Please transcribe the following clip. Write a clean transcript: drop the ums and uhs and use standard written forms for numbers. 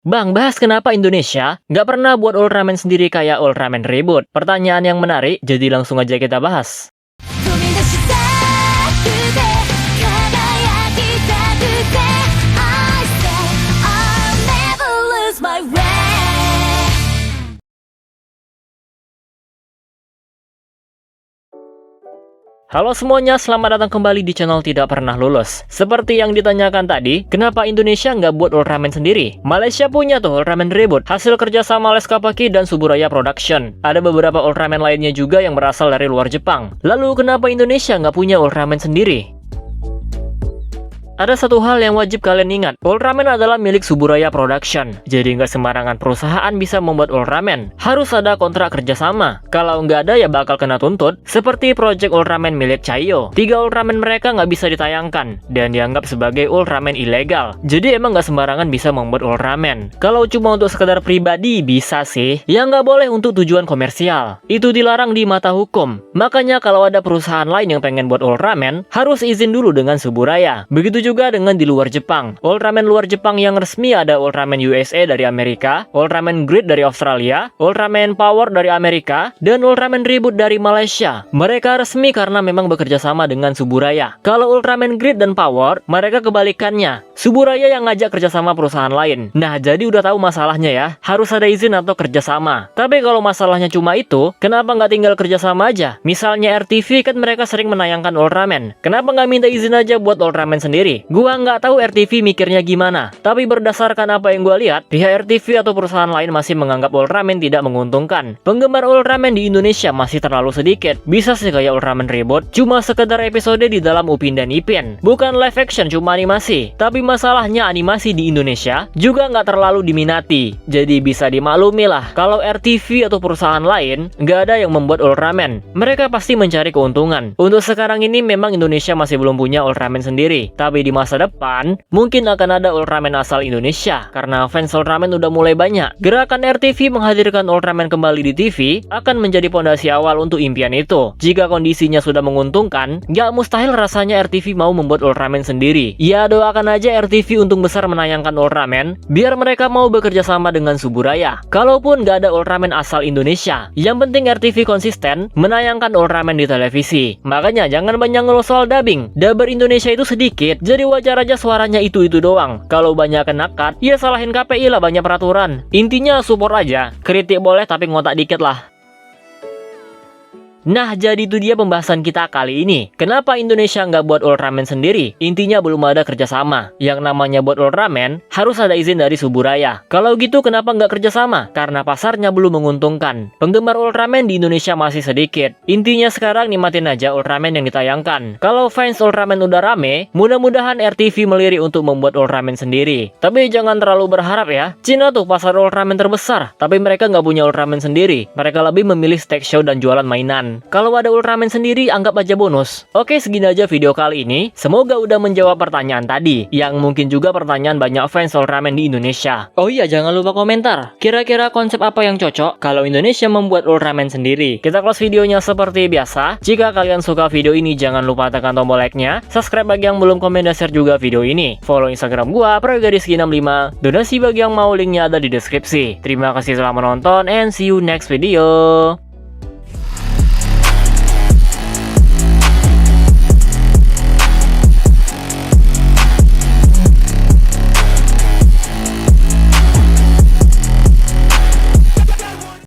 Bang, bahas kenapa Indonesia nggak pernah buat Ultraman sendiri kayak Ultraman Reboot. Pertanyaan yang menarik, jadi langsung aja kita bahas. 飛び出したくて輝きたくて I say I'll never lose my way. Halo semuanya, selamat datang kembali di channel Tidak Pernah Lulus. Seperti yang ditanyakan tadi, kenapa Indonesia nggak buat Ultraman sendiri? Malaysia punya tuh Ultraman Reboot, hasil kerjasama Leskapaki dan Suburaya Production. Ada beberapa Ultraman lainnya juga yang berasal dari luar Jepang. Lalu kenapa Indonesia nggak punya Ultraman sendiri? Ada satu hal yang wajib kalian ingat, Ultraman adalah milik Suburaya Production. Jadi nggak sembarangan perusahaan bisa membuat Ultraman. Harus ada kontrak kerjasama. Kalau nggak ada ya bakal kena tuntut. Seperti project Ultraman milik Chaiyo. 3 Ultraman mereka nggak bisa ditayangkan dan dianggap sebagai Ultraman ilegal. Jadi emang nggak sembarangan bisa membuat Ultraman. Kalau cuma untuk sekedar pribadi bisa sih. Ya nggak boleh untuk tujuan komersial. Itu dilarang di mata hukum. Makanya kalau ada perusahaan lain yang pengen buat Ultraman, harus izin dulu dengan Suburaya. Begitu juga dengan di luar Jepang. Ultraman luar Jepang yang resmi ada Ultraman USA dari Amerika, Ultraman Grid dari Australia, Ultraman Power dari Amerika, dan Ultraman Reboot dari Malaysia. Mereka resmi karena memang bekerja sama dengan Suburaya. Kalau Ultraman Grid dan Power, mereka kebalikannya. Suburaya yang ngajak kerjasama perusahaan lain. Nah, jadi udah tahu masalahnya ya. Harus ada izin atau kerjasama. Tapi kalau masalahnya cuma itu, kenapa nggak tinggal kerjasama aja? Misalnya RTV kan mereka sering menayangkan Ultraman. Kenapa nggak minta izin aja buat Ultraman sendiri? Gua nggak tahu RTV mikirnya gimana. Tapi berdasarkan apa yang gua lihat, pihak RTV atau perusahaan lain masih menganggap Ultraman tidak menguntungkan. Penggemar Ultraman di Indonesia masih terlalu sedikit. Bisa sih kayak Ultraman Reboot, cuma sekedar episode di dalam Upin dan Ipin. Bukan live action, cuma animasi. Tapi masalahnya animasi di Indonesia juga nggak terlalu diminati. Jadi bisa dimaklumi lah, kalau RTV atau perusahaan lain nggak ada yang membuat Ultraman. Mereka pasti mencari keuntungan. Untuk sekarang ini memang Indonesia masih belum punya Ultraman sendiri. Tapi di masa depan, mungkin akan ada Ultraman asal Indonesia. Karena fans Ultraman udah mulai banyak. Gerakan RTV menghadirkan Ultraman kembali di TV akan menjadi pondasi awal untuk impian itu. Jika kondisinya sudah menguntungkan, nggak mustahil rasanya RTV mau membuat Ultraman sendiri. Ya doakan aja RTV untung besar menayangkan Ultraman, biar mereka mau bekerja sama dengan Suburaya. Kalaupun nggak ada Ultraman asal Indonesia, yang penting RTV konsisten menayangkan Ultraman di televisi. Makanya jangan banyak ngeluh soal dubbing. Dubber Indonesia itu sedikit, jadi wajar aja suaranya itu-itu doang. Kalau banyak kena cut, ya salahin KPI lah, banyak peraturan. Intinya support aja. Kritik boleh tapi ngotak dikit lah. Nah, jadi itu dia pembahasan kita kali ini. Kenapa Indonesia nggak buat Ultraman sendiri? Intinya belum ada kerjasama. Yang namanya buat Ultraman, harus ada izin dari Suburaya. Kalau gitu kenapa nggak kerjasama? Karena pasarnya belum menguntungkan. Penggemar Ultraman di Indonesia masih sedikit. Intinya sekarang nikmatin aja Ultraman yang ditayangkan. Kalau fans Ultraman udah rame, mudah-mudahan RTV melirik untuk membuat Ultraman sendiri. Tapi jangan terlalu berharap ya. Cina tuh pasar Ultraman terbesar, tapi mereka nggak punya Ultraman sendiri. Mereka lebih memilih stage show dan jualan mainan. Kalau ada Ultraman sendiri, anggap aja bonus. Oke, segini aja video kali ini. Semoga udah menjawab pertanyaan tadi, yang mungkin juga pertanyaan banyak fans Ultraman di Indonesia. Oh iya, jangan lupa komentar. Kira-kira konsep apa yang cocok kalau Indonesia membuat Ultraman sendiri? Kita close videonya seperti biasa. Jika kalian suka video ini, jangan lupa tekan tombol like-nya. Subscribe bagi yang belum, komen dan share juga video ini. Follow Instagram gua, prayogadisky65. Donasi bagi yang mau, linknya ada di deskripsi. Terima kasih telah menonton, and see you next video.